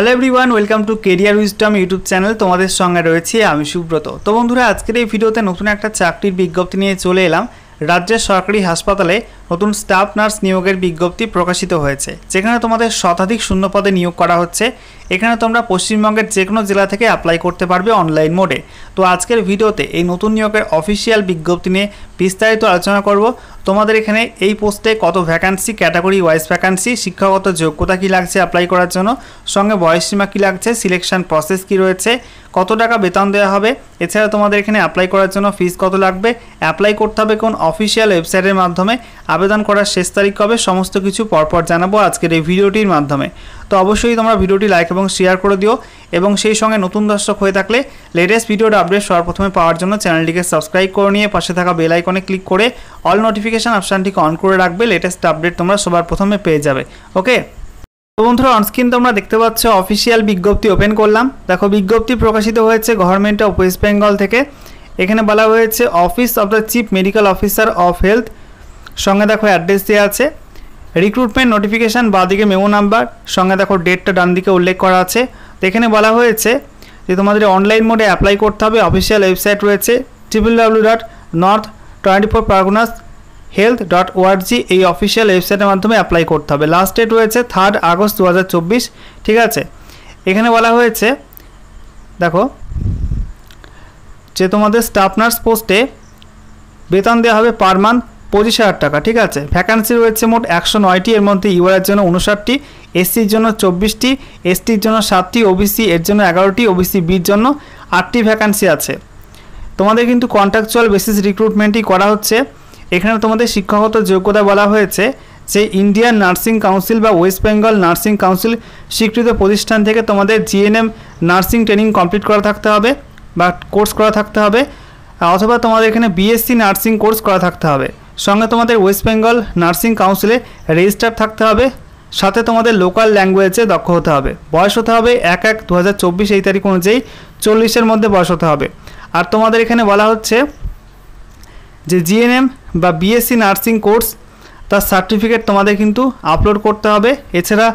Hello everyone, welcome to career wisdom YouTube channel. তোমাদের সঙ্গে রয়েছি আমি সুব্রত। তো বন্ধুরা, আজকের এই ভিডিওতে নতুন একটা চাকরির বিজ্ঞপ্তি নিয়ে চলে এলাম। রাজ্যের সরকারি হাসপাতালে নতুন স্টাফ নার্স নিয়োগের বিজ্ঞপ্তি প্রকাশিত হয়েছে, যেখানে তোমাদের শতাধিক শূন্য পদে নিয়োগ করা হচ্ছে। এখানে তোমরা পশ্চিমবঙ্গের যে কোনো জেলা থেকে অ্যাপ্লাই করতে পারবে অনলাইন মোডে। তো আজকের ভিডিওতে এই নতুন নিয়োগের অফিসিয়াল বিজ্ঞপ্তি নিয়ে বিস্তারিত আলোচনা করব। তোমাদের এখানে এই পোস্টে কত ভ্যাকান্সি, ক্যাটাগরি ওয়াইজ ভ্যাকান্সি, শিক্ষাগত যোগ্যতা কী লাগছে অ্যাপ্লাই করার জন্য, সঙ্গে বয়সসীমা কী লাগছে, সিলেকশন প্রসেস কী রয়েছে, কত টাকা বেতন দেওয়া হবে, এছাড়া তোমাদের এখানে অ্যাপ্লাই করার জন্য ফিস কত লাগবে, অ্যাপ্লাই করতে হবে কোন অফিসিয়াল ওয়েবসাইটের মাধ্যমে, আবেদন করার শেষ তারিখ কবে, সমস্ত কিছু পরপর জানাবো আজকের এই ভিডিওটির মাধ্যমে। তো অবশ্যই তোমরা ভিডিওটি লাইক এবং শেয়ার করে দিও, এবং সেই সঙ্গে নতুন দর্শক হয়ে থাকলে লেটেস্ট ভিডিওর আপডেট সবার প্রথমে পাওয়ার জন্য চ্যানেলটিকে সাবস্ক্রাইব করে নিয়ে পাশে থাকা বেল আইকনে ক্লিক করে অল নোটিফিকেশান অপশানটিকে অন করে রাখবে। লেটেস্ট আপডেট তোমরা সবার প্রথমে পেয়ে যাবে। ওকে, তো বন্ধুরা, অনস্ক্রিন তোমরা দেখতে পাচ্ছ অফিসিয়াল বিজ্ঞপ্তি ওপেন করলাম। দেখো, বিজ্ঞপ্তি প্রকাশিত হয়েছে গভর্নমেন্ট অফ ওয়েস্ট বেঙ্গল থেকে। এখানে বলা হয়েছে office of the chief medical officer of health, সঙ্গে দেখো অ্যাড্রেস দেওয়া আছে। রিক্রুটমেন্ট নোটিফিকেশান বাঁদিকে মেমো নাম্বার, সঙ্গে দেখো ডেটটা ডান দিকে উল্লেখ করা আছে। তো এখানে বলা হয়েছে যে তোমাদের অনলাইন মোডে অ্যাপ্লাই করতে হবে। অফিসিয়াল ওয়েবসাইট রয়েছে www.north24parganas.health.org, এই অফিসিয়াল ওয়েবসাইটের মাধ্যমে অ্যাপ্লাই করতে হবে। লাস্ট ডেট রয়েছে 3 আগস্ট 2024। ঠিক আছে, এখানে বলা হয়েছে দেখো যে তোমাদের স্টাফ নার্স পোস্টে বেতন দেওয়া হবে পার মান্থ 25,000 টাকা। ঠিক আছে, ভ্যাকান্সি রয়েছে মোট 109টি, এর মধ্যে ইউআর জন্য 59টি, এসসির জন্য 24টি, এসটির জন্য 7টি, ওবিসি এর জন্য 11টি, ওবিসি বির জন্য 8টি ভ্যাকান্সি আছে। তোমাদের কিন্তু কন্ট্রাকচুয়াল বেসিস রিক্রুটমেন্টই করা হচ্ছে। এখানে তোমাদের শিক্ষাগত যোগ্যতা বলা হয়েছে যে ইন্ডিয়ান নার্সিং কাউন্সিল বা ওয়েস্ট বেঙ্গল নার্সিং কাউন্সিল স্বীকৃত প্রতিষ্ঠান থেকে তোমাদের জিএনএম নার্সিং ট্রেনিং কমপ্লিট করা থাকতে হবে বা কোর্স করা থাকতে হবে, অথবা তোমাদের এখানে বিএসসি নার্সিং কোর্স করা থাকতে হবে। সঙ্গে তোমাদের ওয়েস্ট বেঙ্গল নার্সিং কাউন্সিলে রেজিস্টার থাকতে হবে, সাথে তোমাদের লোকাল ল্যাঙ্গুয়েজে দক্ষ হতে হবে। বয়স হতে হবে 1/1/2024 এই তারিখ অনুযায়ী 40-এর মধ্যে বয়স হতে হবে। আর তোমাদের এখানে বলা হচ্ছে যে জিএনএম বা বিএসসি নার্সিং কোর্স তার সার্টিফিকেট তোমাদের কিন্তু আপলোড করতে হবে। এছাড়া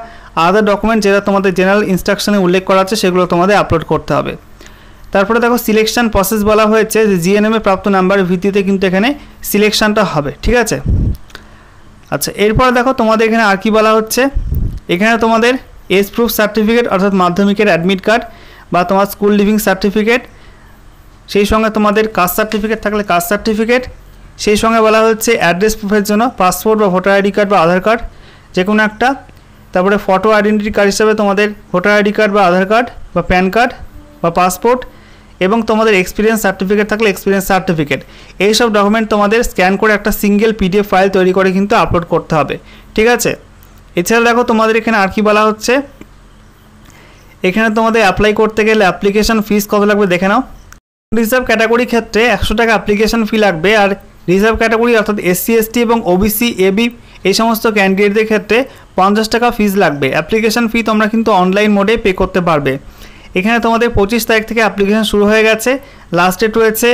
আদার ডকুমেন্ট যেটা তোমাদের জেনারেল ইনস্ট্রাকশনে উল্লেখ করা আছে সেগুলো তোমাদের আপলোড করতে হবে। তারপরে দেখো সিলেকশন প্রসেস বলা হয়েছে যে জিএনএমে প্রাপ্ত নাম্বারের ভিত্তিতে কিন্তু এখানে সিলেকশনটা হবে। ঠিক আছে, আচ্ছা, এরপর দেখো তোমাদের এখানে আর কি বলা হচ্ছে। এখানে তোমাদের এজ প্রুফ সার্টিফিকেট অর্থাৎ মাধ্যমিকের অ্যাডমিট কার্ড বা তোমার স্কুল লিভিং সার্টিফিকেট, সেই সঙ্গে তোমাদের কাস্ট সার্টিফিকেট থাকলে কাস্ট সার্টিফিকেট, সেই সঙ্গে বলা হচ্ছে অ্যাড্রেস প্রুফের জন্য পাসপোর্ট বা ভোটার আইডি কার্ড বা আধার কার্ড যে কোনো একটা। তারপরে ফটো আইডেন্টিটি কার্ড হিসাবে তোমাদের ভোটার আইডি কার্ড বা আধার কার্ড বা প্যান কার্ড বা পাসপোর্ট, এবং তোমাদের এক্সপিরিয়েন্স সার্টিফিকেট থাকলে এক্সপিরিয়েন্স সার্টিফিকেট। এইসব ডকুমেন্ট তোমাদের স্ক্যান করে একটা সিঙ্গেল পিডিএফ ফাইল তৈরি করে কিন্তু আপলোড করতে হবে। ঠিক আছে, এছাড়া দেখো তোমাদের এখানে আর কি বলা হচ্ছে। এখানে তোমাদের অ্যাপ্লাই করতে গেলে অ্যাপ্লিকেশন ফিস কত লাগবে দেখে নাও। রিজার্ভ ক্যাটাগরির ক্ষেত্রে 100 টাকা অ্যাপ্লিকেশন ফি লাগবে, আর রিজার্ভ ক্যাটাগরি অর্থাৎ এসসি এসটি এবং ওবিসি এবি এই সমস্ত ক্যান্ডিডেটদের ক্ষেত্রে 50 টাকা ফিস লাগবে। অ্যাপ্লিকেশন ফি তোমরা কিন্তু অনলাইন মোডে পে করতে পারবে। এখানে তোমাদের 25 তারিখ থেকে অ্যাপ্লিকেশন শুরু হয়ে গেছে। লাস্ট ডেট রয়েছে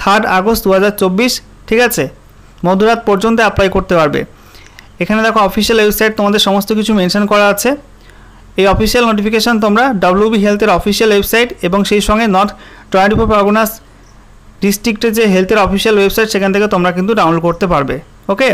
3 আগস্ট 2024। ঠিক আছে, মধ্যরাত পর্যন্ত অ্যাপ্লাই করতে পারবে। এখানে দেখো অফিসিয়াল ওয়েবসাইট তোমাদের সমস্ত কিছু মেনশন করা আছে। এই অফিসিয়াল নোটিফিকেশান তোমরা WB হেলথের অফিসিয়াল ওয়েবসাইট এবং সেই সঙ্গে নর্থ 24 পারগনাস ডিস্ট্রিক্টের যে হেলথের অফিসিয়াল ওয়েবসাইট সেখান থেকে তোমরা কিন্তু ডাউনলোড করতে পারবে। ওকে।